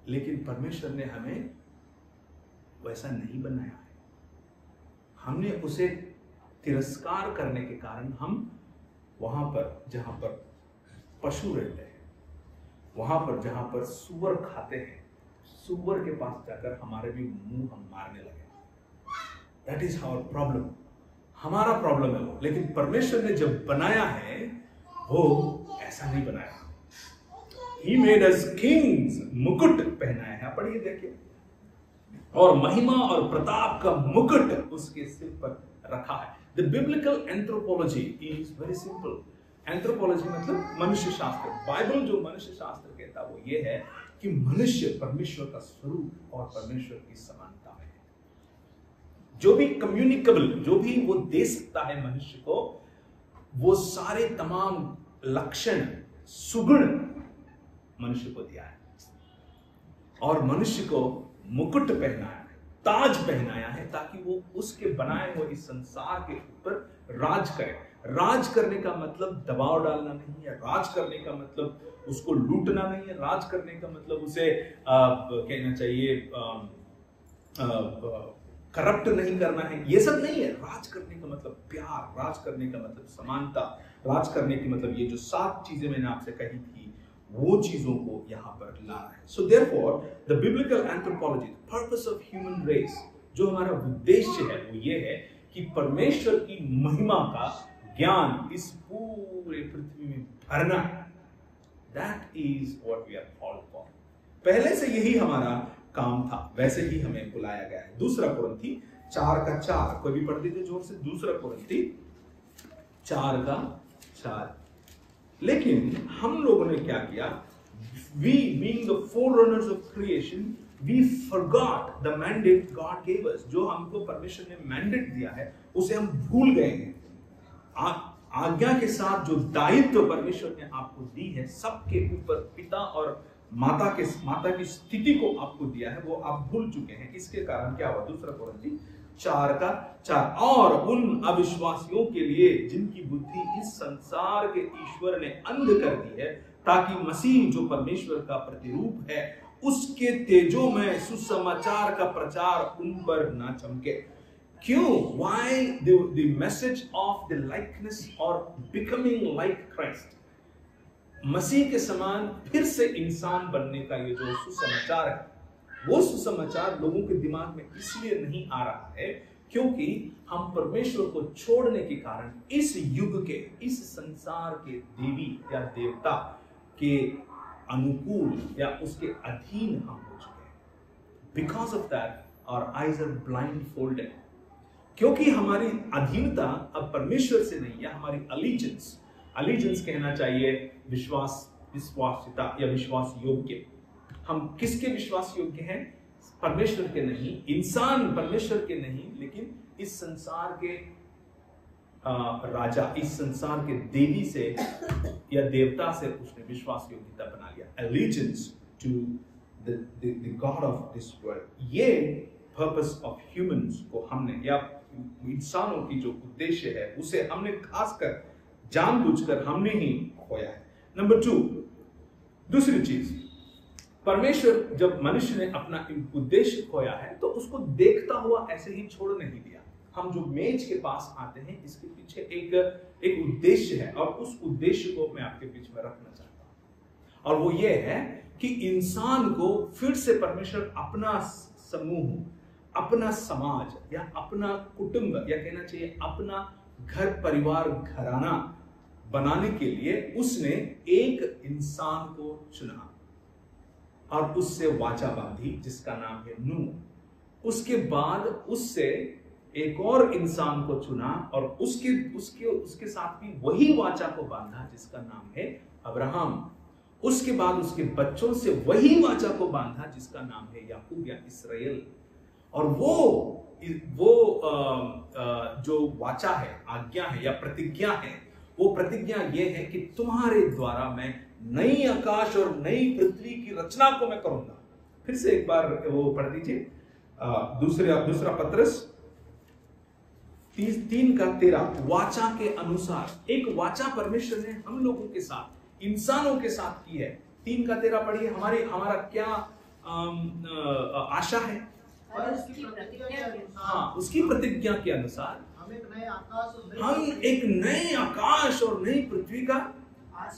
लेकिन परमेश्वर ने हमें वैसा नहीं बनाया है। हमने उसे तिरस्कार करने के कारण हम वहां पर जहां पर पशु रहते हैं, वहां पर जहां पर सूअर खाते हैं, सूअर के पास जाकर हमारे भी मुंह हम मारने लगे। दैट इज आवर प्रॉब्लम, हमारा प्रॉब्लम है वो। लेकिन परमेश्वर ने जब बनाया है वो ऐसा नहीं बनाया। He made us kings, मुकुट पहनाया है, पढ़िए देखिए, और महिमा और प्रताप का मुकुट उसके सिर पर रखा है। The biblical anthropology is very simple. Anthropology मतलब मनुष्य शास्त्र। बाइबल जो मनुष्य शास्त्र कहता है वो ये है कि मनुष्य परमेश्वर का स्वरूप और परमेश्वर की समानता है। जो भी कम्युनिकेबल, जो भी वो दे सकता है मनुष्य को, वो सारे तमाम लक्षण सुगुण मनुष्य को दिया है। और मनुष्य को मुकुट पहनाया है, ताज पहनाया है, ताकि वो उसके बनाए हुए इस संसार के ऊपर राज करे। राज करने का मतलब दबाव डालना नहीं है, राज करने का मतलब उसको लूटना नहीं है, राज करने का मतलब उसे कहना चाहिए करप्ट नहीं करना है, ये सब नहीं है। राज करने का मतलब प्यार, राज करने का मतलब समानता, राज करने की मतलब ये जो 7 चीजें मैंने आपसे कही थी वो चीजों को यहाँ पर लाना है। So therefore the biblical anthropology, the purpose of human race, जो हमारा उद्देश्य है वो ये है कि परमेश्वर की महिमा का ज्ञान इस पूरे पृथ्वी में भरना है। That is what we are called for. पहले से यही हमारा काम था, वैसे ही हमें बुलाया गया है। 2 कुरिन्थी 4:4, कोई भी पढ़ दीजिए जोर से। 2 कुरिन्थी 4:4। लेकिन हम लोगों ने क्या किया? We being the forerunners of creation, we forgot the mandate God gave us. जो हमको परमेश्वर ने मैंडेट दिया है उसे हम भूल गए हैं। आज्ञा के साथ जो दायित्व परमेश्वर ने आपको दी है, सबके ऊपर पिता और माता की स्थिति को आपको दिया है, वो आप भूल चुके हैं। इसके कारण क्या हुआ? 2 कुरिन्थी 4:4, और उन अविश्वासियों के लिए जिनकी बुद्धि इस संसार के ईश्वर ने अंध कर दी है, ताकि मसीह जो परमेश्वर का प्रतिरूप है उसके तेजो में सुसमाचार का प्रचार उन पर ना चमके। क्यों? Why the message of the likeness or becoming like Christ, मसीह के समान फिर से इंसान बनने का ये जो सुसमाचार है, वो सुसमाचार लोगों के दिमाग में इसलिए नहीं आ रहा है क्योंकि हम परमेश्वर को छोड़ने के कारण इस युग के, इस संसार के देवी या देवता के अनुकूल या उसके अधीन हम हो चुके हैं। Because of that, our eyes are blindfolded. क्योंकि हमारी अधीनता अब परमेश्वर से नहीं है, हमारी अलीजेंस कहना चाहिए विश्वासिता या विश्वास योग्य। हम किसके विश्वास योग्य हैं? परमेश्वर के नहीं, इंसान परमेश्वर के नहीं, लेकिन इस संसार के राजा, इस संसार के देवी से या देवता से उसने विश्वास योग्यता बना लिया। Allegiance to the god of this world. ये पर्पस ऑफ ह्यूमंस को हमने, या इंसानों की जो उद्देश्य है उसे हमने खासकर जानबूझकर हमने ही खोया है। नंबर 2, दूसरी चीज, परमेश्वर जब मनुष्य ने अपना उद्देश्य खोया है तो उसको देखता हुआ ऐसे ही छोड़ नहीं दिया। हम जो मेज के पास आते हैं इसके पीछे एक उद्देश्य है, और उस उद्देश्य को मैं आपके बीच में रखना चाहता हूं, और वो ये है कि इंसान को फिर से परमेश्वर अपना समूह, अपना समाज या अपना कुटुंब, या कहना चाहिए अपना घर परिवार घराना बनाने के लिए उसने एक इंसान को चुना और उससे वाचा बांधी जिसका नाम है नूह। उसके बाद उससे एक और इंसान को चुना और उसके साथ भी वही वाचा को बांधा जिसका नाम है अब्राहम। उसके बाद उसके बच्चों से वही वाचा को बांधा जिसका नाम है याकूब या इसराइल। और वो जो वाचा है, आज्ञा है या प्रतिज्ञा है, वो प्रतिज्ञा ये है कि तुम्हारे द्वारा मैं नई आकाश और नई पृथ्वी की रचना को मैं करूंगा। फिर से एक बार वो पढ़ दीजिए, दूसरा पत्रस 3:13 वाचा के अनुसार। एक वाचा परमेश्वर ने हम लोगों के साथ, इंसानों के साथ की है। 3:13 पढ़िए। हमारा क्या आशा है? और उसकी प्रतिज्ञा के अनुसार, हाँ, उसकी प्रतिज्ञा के अनुसार हम एक नए आकाश और नए आकाश और नई पृथ्वी का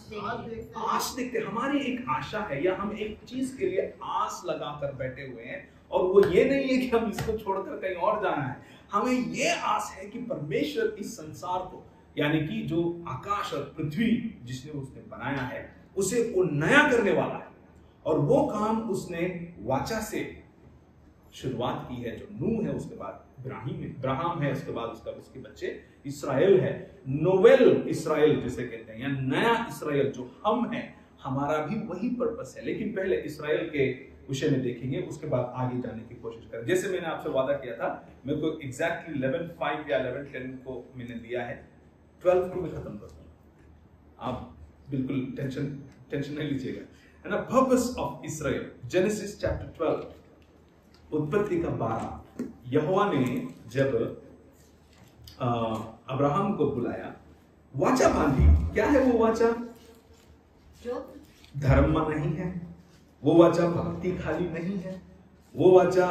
देखते हैं। आस देखते। हमारी एक आशा है, या हम एक चीज के लिए आस लगाकर बैठे हुए हैं, और वो ये नहीं है कि हम इसको छोड़कर कहीं और जाना है। हमें ये आस है कि परमेश्वर इस संसार को, यानी कि जो आकाश और पृथ्वी जिसने उसने बनाया है, उसे वो नया करने वाला है। और वो काम उसने वाचा से शुरुआत की है, जो नूह है, उसके बाद इब्राहिम है, उसके बाद उसके बच्चे इसराइल है। नोवेल इसराइल जिसे कहते हैं, या नया इसराइल जो हम हैं, हमारा भी वही पर्पस है। लेकिन पहले इसराइल के विषय में देखेंगे, उसके बाद आगे जाने की कोशिश करें। जैसे मैंने आपसे वादा किया था, मेरे को एग्जैक्टली 11:5 या 11:10 को मैंने दिया है, 12 को मैं खत्म कर दूंगा। आप बिल्कुल टेंशन नहीं लीजिएगा, है ना। Purpose of Israel, genesis chapter 12, उत्पत्ति का 12। यहोवा ने जब अब्राहम को बुलाया, वाचा बांधी। क्या है वो वाचा? धर्म नहीं है वो वाचा, भक्ति खाली नहीं है वो वाचा,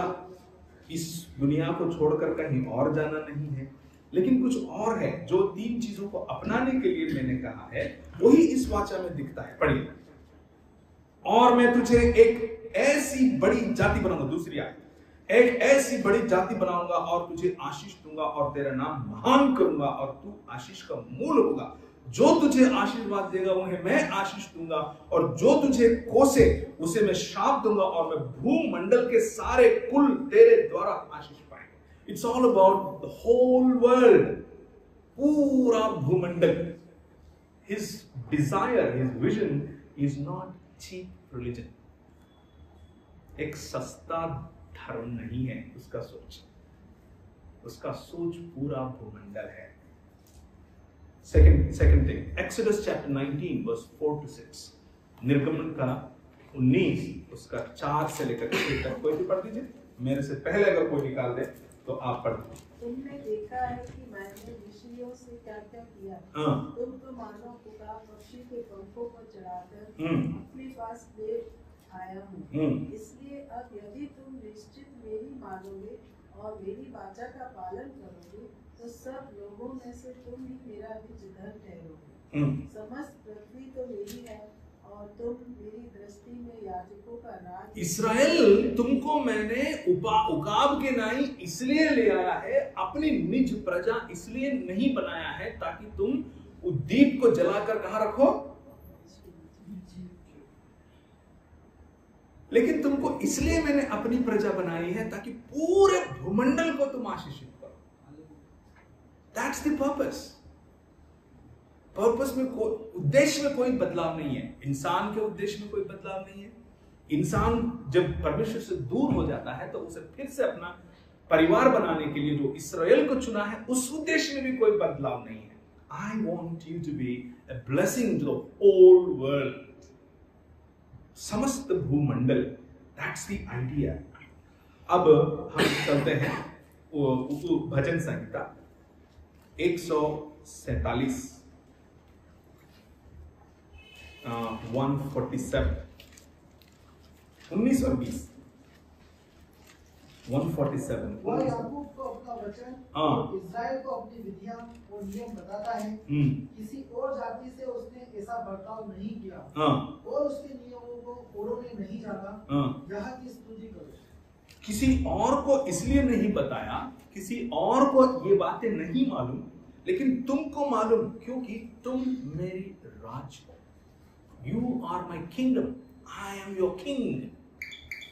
इस दुनिया को छोड़कर कहीं और जाना नहीं है, लेकिन कुछ और है। जो 3 चीजों को अपनाने के लिए मैंने कहा है, वही इस वाचा में दिखता है। पढ़िए। और मैं तुझे एक ऐसी बड़ी जाति बनाऊंगा, दूसरी आयत, एक ऐसी बड़ी जाति बनाऊंगा और तुझे आशीष दूंगा और तेरा नाम महान करूंगा और तू आशीष का मूल होगा। जो तुझे आशीर्वाद देगा उन्हें मैं आशीष दूंगा, और जो तुझे कोसे उसे मैं श्राप दूंगा, और मैं भूमंडल के सारे कुल तेरे द्वारा आशीष पाएंगे। It's all about the whole world, पूरा भूमंडल। His desire, his vision is not cheap religion. एक सस्ता धर्म नहीं है उसका सोच पूरा भूमंडल है। Second thing, Exodus chapter 19 verse 4 to 6, निर्गमन का 19 उसका 4 से लेकर 6 तक। कोई भी पढ़ दीजिए, मेरे से पहले अगर कोई निकाल दे तो आप पढ़ दीजिए। तुमने देखा है कि मैंने ऋषियों से क्या क्या किया। तुम तो मानो पुकार पक्षी के पंखों पर चढ़ाकर अपने पास ले आया हूँ। इसलिए अब यदि तुम निश्चित मेरी मानोगे और मेरी वाचा का पालन करोगे, तो सब लोगों में से तुम ही मेरा निजधन ठहरोगे। समस्त पृथ्वी तो मेरी है और तुम मेरी दृष्टि में याजकों का राज। इस्राएल, तुमको मैंने उकाब के नाई इसलिए ले आया है, अपनी निज प्रजा इसलिए नहीं बनाया है ताकि तुम दीप को जलाकर कहां रखो, लेकिन तुमको इसलिए मैंने अपनी प्रजा बनाई है ताकि पूरे भूमंडल को तुम आशीषित करो। That's the purpose. पर्पस में उद्देश्य में कोई बदलाव नहीं है। इंसान के उद्देश्य में कोई बदलाव नहीं है। इंसान जब परमेश्वर से दूर हो जाता है तो उसे फिर से अपना परिवार बनाने के लिए जो इस्राएल को चुना है, उस उद्देश्य में भी कोई बदलाव नहीं है। I want you to be a blessing to the whole world. समस्त भूमंडल, that's the idea. अब हम चलते हैं भजन संहिता 147 147 19 और 20 147 वह याकूब को अपना वचन और इस्राएल को अपनी विधियां और नियम बताता है। किसी और जाति से उसने ऐसा बर्ताव नहीं किया और उसके नियमों को औरों ने नहीं जाना। यहाँ की स्तुति करो। किसी और को इसलिए नहीं बताया, किसी और को ये बातें नहीं मालूम, लेकिन तुमको मालूम, क्योंकि तुम मेरी राज हो। You are my kingdom. I am your king.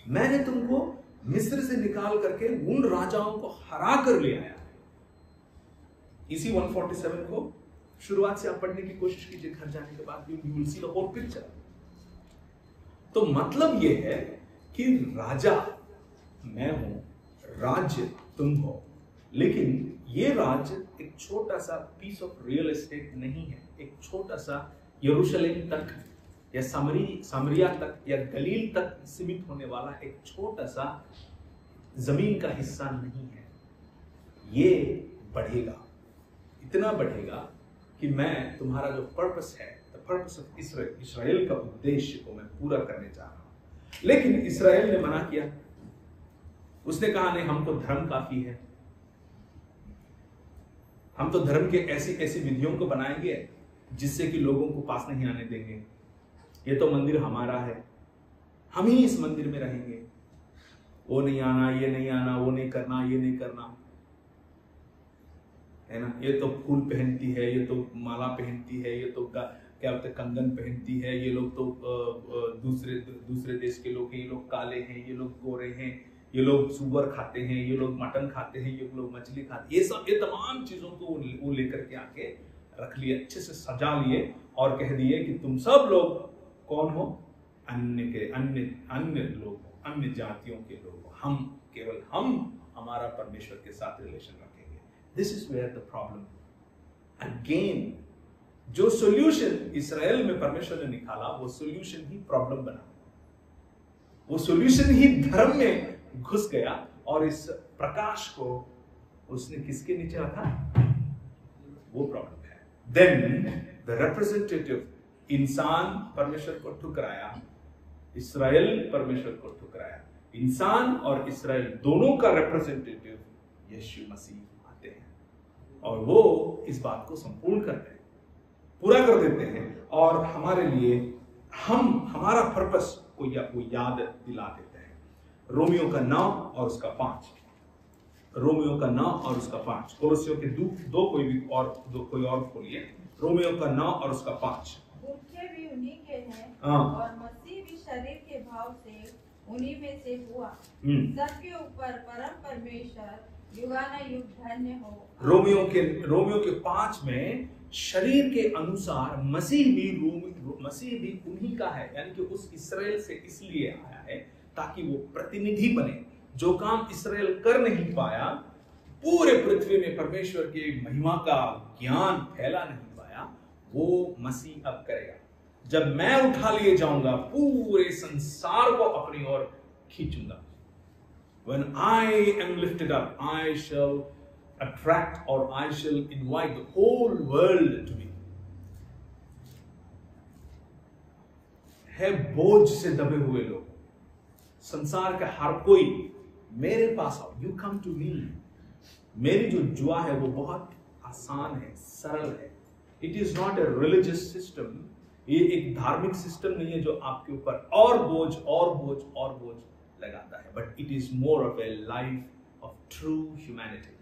मैंने तुमको मिस्र से निकाल करके उन राजाओं को हरा कर ले आया। इसी 147 को शुरुआत से आप पढ़ने की कोशिश कीजिए, घर जाने के बाद you will see the whole picture. तो मतलब ये है कि राजा मैं हूं, राज्य तुम हो, लेकिन ये राज्य एक छोटा सा पीस ऑफ रियल एस्टेट नहीं है। एक छोटा सा यरूशलेम तक या सामरिया तक या गलील तक सीमित होने वाला एक छोटा सा जमीन का हिस्सा नहीं है, ये बढ़ेगा, इतना बढ़ेगा कि मैं तुम्हारा जो पर्पस है, the purpose of Israel, Israel का उद्देश्य को मैं पूरा करने जा रहा हूं। लेकिन इसराइल ने मना किया, उसने कहा नहीं, हमको धर्म काफी है, हम तो धर्म के ऐसी ऐसी विधियों को बनाएंगे जिससे कि लोगों को पास नहीं आने देंगे, ये तो मंदिर हमारा है, हम ही इस मंदिर में रहेंगे, वो नहीं आना, ये नहीं आना, वो नहीं करना, ये नहीं करना, है ना, ये तो फूल पहनती है, ये तो माला पहनती है, ये तो क्या बोलते कंगन पहनती है, ये लोग तो दूसरे देश के लोग हैं, ये लोग काले हैं, ये लोग गोरे हैं, ये लोग सुअर खाते हैं, ये लोग मटन खाते हैं, ये लोग मछली खाते हैं, ये तमाम चीजों को वो लेकर के आके रख लिए, अच्छे से सजा लिए और कह दिए कि तुम सब लोग कौन हो, अन्य लोग, अन्य जातियों के लोग, हम केवल हम हमारा परमेश्वर के साथ रिलेशन रखेंगे। This is where the problem again. जो सॉल्यूशन इसराइल में परमेश्वर ने निकाला, वो सॉल्यूशन ही प्रॉब्लम बना, वो सॉल्यूशन ही धर्म में घुस गया और इस प्रकाश को उसने किसके नीचे रखा, वो प्रॉब्लम है। देन द रिप्रेजेंटेटिव, इंसान परमेश्वर को ठुकराया, इसराइल परमेश्वर को ठुकराया, इंसान और इसराइल दोनों का रिप्रेजेंटेटिव यीशु मसीह आते हैं और वो इस बात को संपूर्ण करते हैं, पूरा कर देते हैं और हमारे लिए हमारा पर्पस को याद दिला देते हैं। रोमियो का 9 और उसका 5, रोमियो का 9 और उसका 5, कोलोसियों के कोई और खोलिए, रोमियो का 9 और उसका 5। मुख्य भी उन्हीं के हैं हाँ। और मसीह भी शरीर के भाव से उन्हीं में से हुआ, सबके ऊपर परम परमेश्वर युगानुयुग धन्य हो। रोमियो के 5 में शरीर के अनुसार मसीह भी उन्हीं का है, यानी कि उस इसराइल से इसलिए आया है ताकि वो प्रतिनिधि बने। जो काम इसराइल कर नहीं पाया, पूरे पृथ्वी में परमेश्वर की महिमा का ज्ञान फैला नहीं पाया, वो मसीह अब करेगा। जब मैं उठा लिए जाऊंगा, पूरे संसार को अपनी ओर खींचूंगा। When I am lifted up, I shall attract or I shall invite the whole world to me. है बोझ से दबे हुए लोग, संसार का हर कोई मेरे पास आओ, you come to me। मेरी जो जुआ है वो बहुत आसान है, सरल है। It is not a religious system, ये एक धार्मिक सिस्टम नहीं है जो आपके ऊपर और बोझ लगाता है, but it is more of A life of true humanity.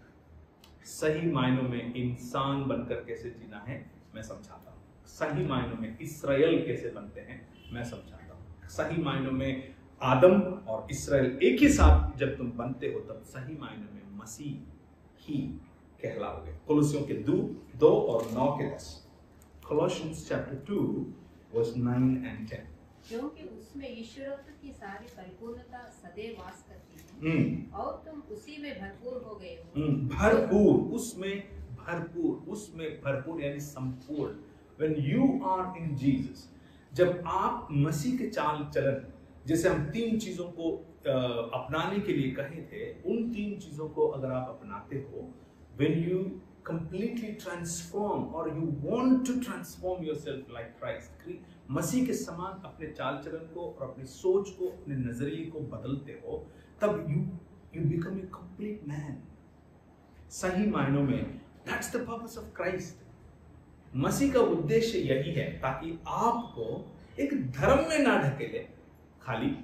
सही मायनों में इंसान बनकर कैसे जीना है मैं समझाता हूँ, सही मायनों में इसराइल कैसे बनते हैं मैं समझाता हूँ। सही मायनों में आदम और इसराइल एक ही साथ जब तुम बनते हो तब सही मायनों में मसीह ही कहलाओगे। कोलोसियों के 2 और 9 के 10, Colossians chapter 2 verse 9 and 10। क्योंकि उसमें ईश्वरत्व की सारी परिपूर्णता सदैव वास करती है और तुम उसी में भरपूर हो गए हो। भरपूर, उसमें भरपूर यानी संपूर्ण। When you are in Jesus, जब आप मसीह के चाल चलन, जैसे हम 3 चीजों को अपनाने के लिए कहे थे, उन 3 चीजों को अगर आप अपनाते हो, when you completely transform or you want to transform yourself like Christ, मसीह के समान अपने चाल चलन को और अपनी सोच को, अपने नजरिए को बदलते हो, तब you become a complete man। सही मायनों में that's the purpose of Christ। मसीह का उद्देश्य यही है ताकि आपको एक धर्म में ना ढकेले खाली,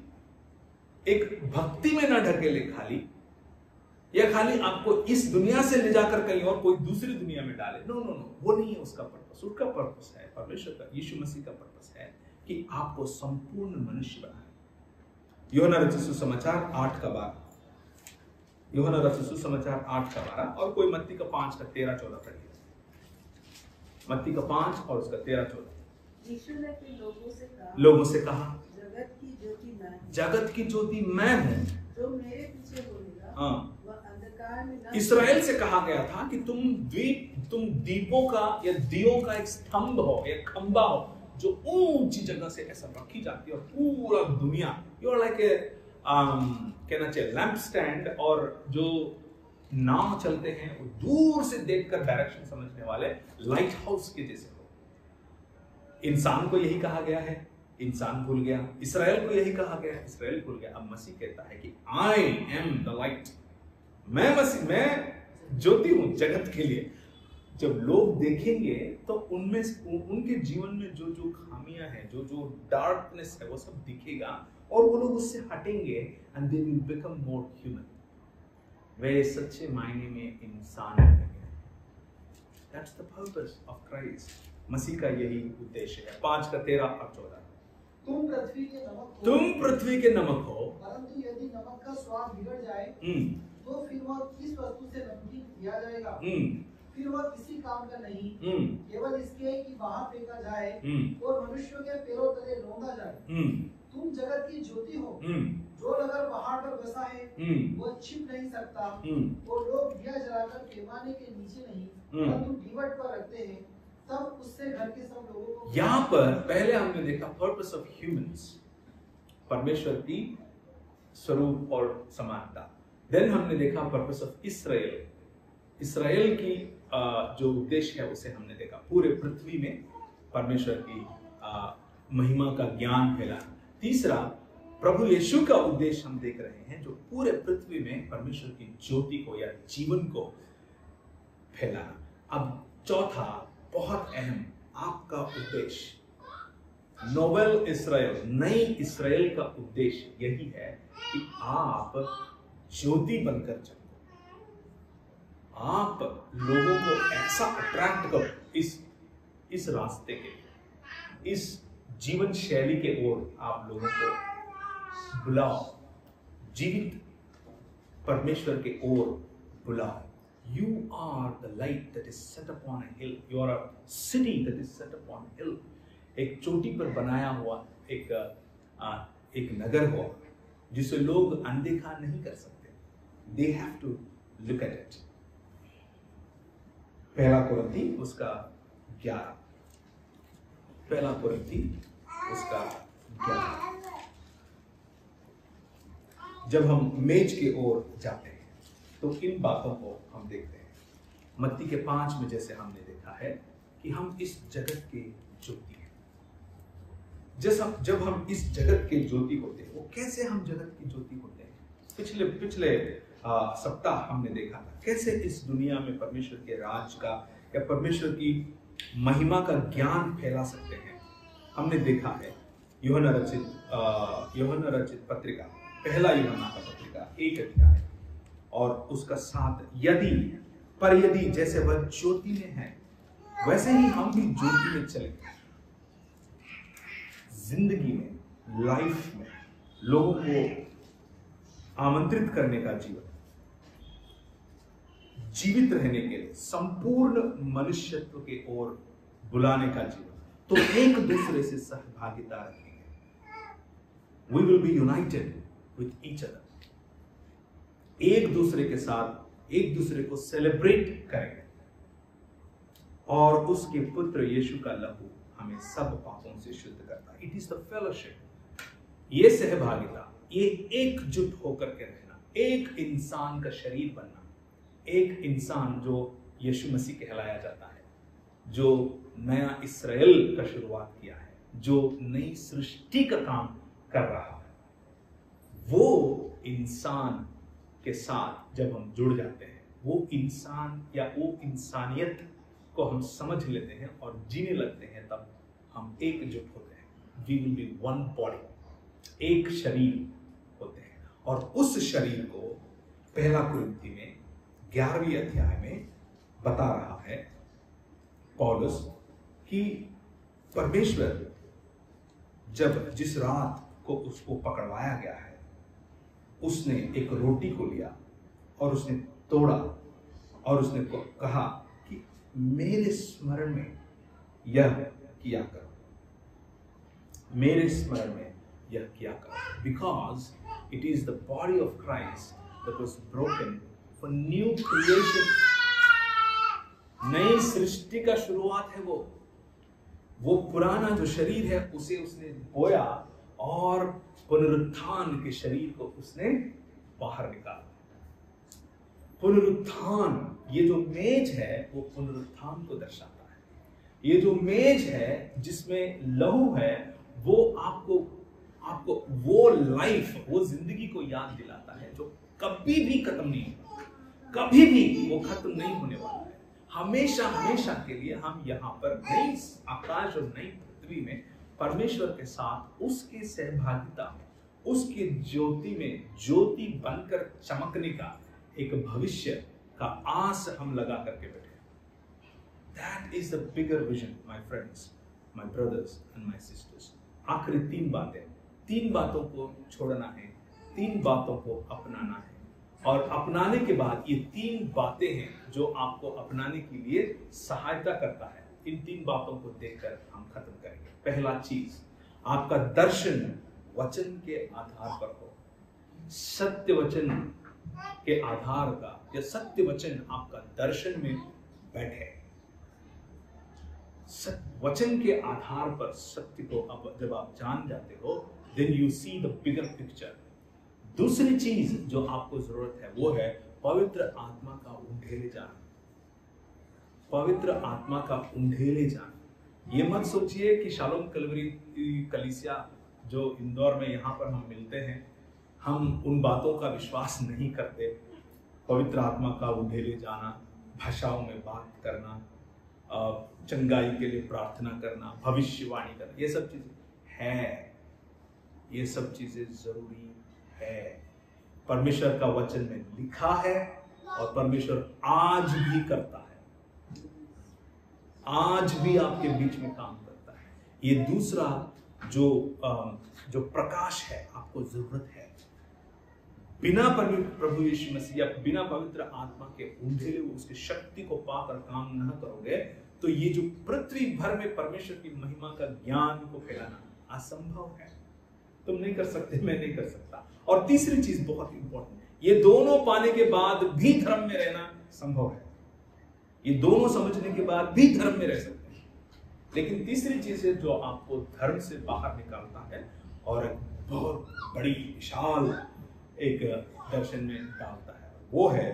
एक भक्ति में ना ढकेले खाली, या खाली आपको इस दुनिया से ले जाकर कहीं और कोई दूसरी दुनिया में डाले। नो, वो नहीं है उसका पर्पस। उसका पर्पस है, परमेश्वर का, यीशु मसीह का पर्पस है कि आपको संपूर्ण मनुष्य बनाए। यूहन्ना रचित सुसमाचार 8 का 12, यूहन्ना रचित सुसमाचार 8 का 12 और कोई मत्ती का 5 का 13-14 पढ़िए। मत्ती का 5 और उसका 13-14। यीशु ने फिर लोगों से कहा, जगत की ज्योति मैं हूँ, जो मेरे पीछे बोलेगा वह अंधकार में न। इसराइल से कहा गया था कि तुम दीपों का या दियों का एक स्तंभ हो या खंबा हो जो ऊंची जगह से ऐसा रखी जाती है और पूरा दुनिया, यू आर लाइक कहना चाहिए लैंप स्टैंड और जो नाव चलते हैं वो दूर से देखकर डायरेक्शन समझने वाले लाइट हाउस के जैसे हो। इंसान को यही कहा गया है, इंसान भूल गया। इस्राएल को यही कहा गया है, इस्राएल भूल गया। अब मसीह कहता है कि आई एम द लाइट, मैं ज्योति हूं जगत के लिए। जब लोग देखेंगे तो उनमें उनके जीवन में जो जो खामियां हैं, जो जो डार्कनेस है, वो सब दिखेगा और वो लोग उससे हटेंगे and they will become more human. वे सच्चे मायने में इंसान बनेंगे। That's the purpose of Christ. मसीह का यही उद्देश्य है। 5:13 और 14। तुम पृथ्वी के नमक हो, तुम पृथ्वी के नमक हो, परंतु यदि नमक का स्वाद बिगड़ जाए तो फिर वह किस वस्तु से नमकीन किया जाएगा? फिर वह किसी काम का नहीं, केवल इसके कि बाहर फेंका जाए और मनुष्यों के पैरों तले रौंदा जाए। तुम जगत की ज्योति हो। जो नगर पहाड़ पर बसा है वो छिप नहीं सकता, और लोग दिया जलाकर पैमाने के नीचे नहीं परंतु दीवट पर रखते हैं, तब उससे घर के सब लोगों को। यहाँ पर पहले हमने देखा पर्पस ऑफ ह्यूमंस, परमेश्वर की स्वरूप और समानता। देन हमने देखा पर्पस ऑफ इस्राएल, इस्राएल की जो उद्देश्य है उसे हमने देखा। पूरे पृथ्वी में परमेश्वर की महिमा का ज्ञान फैलाना। तीसरा, प्रभु यीशु का उद्देश्य हम देख रहे हैं, जो पूरे पृथ्वी में परमेश्वर की ज्योति को या जीवन को फैलाना। अब चौथा, बहुत अहम, आपका उद्देश्य, नोवेल इस्राएल, नई इस्राएल का उद्देश्य यही है कि आप ज्योति बनकर चलो। आप लोगों को ऐसा अट्रैक्ट करो इस रास्ते के, इस जीवन शैली के ओर आप लोगों को बुलाओ, जीवित परमेश्वर के ओर बुलाओ। You are the light that is set upon a hill. You are a city that is set upon a hill. एक चोटी पर बनाया हुआ एक नगर हो जिसे लोग अनदेखा नहीं कर सकते। They have to look at it. पहला कुरिन्थी उसका 11, पहला कुरिन्थी उसका 11। जब हम मेज के ओर जाते हैं तो इन बातों को हम देखते हैं। मत्ती के 5 में जैसे हमने देखा है कि हम इस जगत के ज्योति हैं। जब हम इस जगत के ज्योति होते हैं, वो कैसे हम जगत की ज्योति होते हैं? पिछले सप्ताह हमने देखा था कैसे इस दुनिया में परमेश्वर के राज का या परमेश्वर की महिमा का ज्ञान फैला सकते हैं। हमने देखा है यूहन्ना रचित पत्रिका, पहला यूहन्ना का पत्रिका 1 अध्याय और उसका 7, यदि जैसे वह ज्योति में है वैसे ही हम भी ज्योति में चले। जिंदगी में, लाइफ में लोगों को आमंत्रित करने का जीवन, जीवित रहने के लिए संपूर्ण मनुष्यत्व के ओर बुलाने का जीवन, तो एक दूसरे से सहभागिता रखेंगे। We will be united with each other. एक दूसरे के साथ एक दूसरे को सेलिब्रेट करेंगे और उसके पुत्र यीशु का लहू हमें सब पापों से शुद्ध करता है। इट इज द फेलोशिप, ये सहभागिता, ये एकजुट होकर के रहना, एक इंसान का शरीर बनना, एक इंसान जो यीशु मसीह कहलाया जाता है, जो नया इस्राएल का शुरुआत किया है, जो नई सृष्टि का काम कर रहा है, वो इंसान के साथ जब हम जुड़ जाते हैं, वो इंसान या वो इंसानियत को हम समझ लेते हैं और जीने लगते हैं, तब हम एकजुट होते हैं। We will be one body, एक शरीर होते हैं। और उस शरीर को पहला कुरिन्थी में 11वीं अध्याय में बता रहा है पौलुस कि परमेश्वर जब जिस रात को उसको पकड़वाया गया है, उसने एक रोटी को लिया और उसने तोड़ा और उसने कहा कि मेरे स्मरण में यह किया करो, मेरे स्मरण में यह किया करो, because it is the body of Christ that was broken for new creation. नई सृष्टि का शुरुआत है वो पुराना जो शरीर है उसे उसने बोया और पुनरुत्थान के शरीर को उसने बाहर निकाला। पुनरुत्थान, ये जो मेज है वो पुनरुत्थान को दर्शाता है। ये जो मेज है जिसमें लहू है वो आपको वो लाइफ, वो जिंदगी को याद दिलाता है जो कभी भी खत्म नहीं होगा, कभी भी वो खत्म नहीं होने वाला है। हमेशा हमेशा के लिए हम यहाँ पर नई आकाश और नई पृथ्वी में परमेश्वर के साथ उसके सहभागिता में, उसके ज्योति में ज्योति बनकर चमकने का एक भविष्य का आस हम लगा करके बैठे। That is the bigger vision, my friends, my brothers and my sisters. आखिरी तीन बातों को छोड़ना है, 3 बातों को अपनाना है, और अपनाने के बाद ये 3 बातें हैं जो आपको अपनाने के लिए सहायता करता है। इन 3 बातों को देखकर हम खत्म करेंगे। पहला चीज, आपका दर्शन वचन के आधार पर हो। सत्य वचन के आधार का, या सत्य वचन आपका दर्शन में बैठे। वचन के आधार पर सत्य को अब जब आप जान जाते हो, then you see the bigger picture. दूसरी चीज जो आपको जरूरत है वो है पवित्र आत्मा का उंडेले जाना। पवित्र आत्मा का उंडेले जाना। ये मत सोचिए कि शालोम कलवरी कलीसिया जो इंदौर में यहाँ पर हम मिलते हैं, हम उन बातों का विश्वास नहीं करते। पवित्र आत्मा का उंडेले जाना, भाषाओं में बात करना, चंगाई के लिए प्रार्थना करना, भविष्यवाणी करना, ये सब चीजें है, ये सब चीजें जरूरी है। परमेश्वर का वचन में लिखा है और परमेश्वर आज भी करता है, आज भी आपके बीच में काम करता है। ये दूसरा जो प्रकाश है आपको जरूरत है। बिना प्रभु यीशु मसीह या बिना पवित्र आत्मा के उंडेले उसकी शक्ति को पाकर काम न करोगे तो ये जो पृथ्वी भर में परमेश्वर की महिमा का ज्ञान को फैलाना असंभव है। तुम नहीं कर सकते, मैं नहीं कर सकता। और तीसरी चीज बहुत इंपॉर्टेंट है, ये दोनों पाने के बाद भी धर्म में रहना संभव है। ये दोनों समझने के बाद भी धर्म में रह सकते हैं। लेकिन तीसरी चीज है जो आपको धर्म से बाहर निकालता है और बहुत बड़ी विशाल एक दर्शन में डालता है, वो है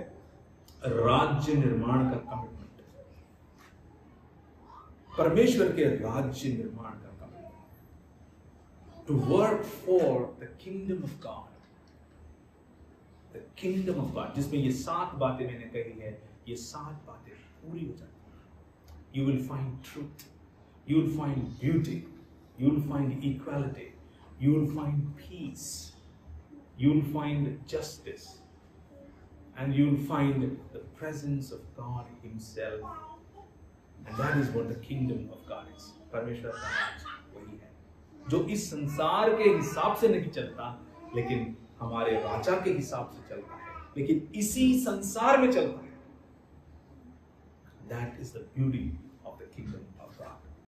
राज्य निर्माण का कमिटमेंट। परमेश्वर के राज्य निर्माण का commitment, to work for the kingdom of God, the kingdom of God, जिसमें ये 7 बातें मैंने कही है, ये 7 बातें पूरी हो जाती हैं। You will find truth, you will find beauty, you will find equality, you will find peace, you will find justice, and you will find the presence of God himself, and that is what the kingdom of God is. परमेश्वर का राज वही है जो इस संसार के हिसाब से नहीं चलता, लेकिन हमारे राजा के हिसाब से चलता है, लेकिन इसी संसार में चलता है। That is the beauty of the kingdom.